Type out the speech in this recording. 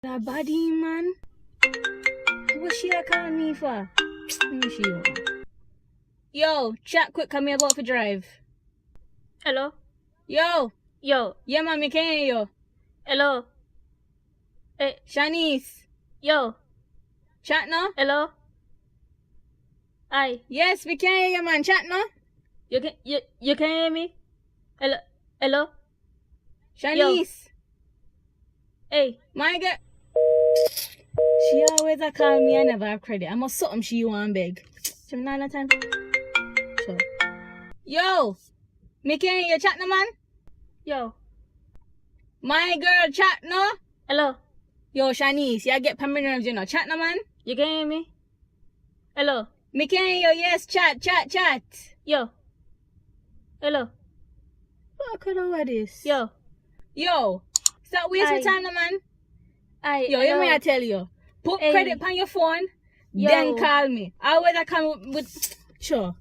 That body, man. What she like calling me for? Let me see you. Yo, chat quick, come here about for drive. Hello? Yo. Yo. Yeah, man, me can hear you. Hello? Hey. Shanice. Yo. Chat no? Hello? Hi. Yes, we can hear you, man. Chat no? You can hear me? Hello? Hello? Shanice. Yo. Hey. My girl. She always a call me, I never have credit. I must something she want beg. She not no time. Sure. Yo. Me can hear you. Chat no, man? Yo. My girl, chat no? Hello? Yo, Shanice, you get permanent nerves, you know. Chat no, man? You can hear me? Hello? Me can hear you. Yes, chat. Yo. Hello? What could I this? Yo. Yo. Stop wasting time, no, man. Yo, hello. you may I tell you. Put Hey. credit on your phone, Yo. then call me. Always I come with... Sure.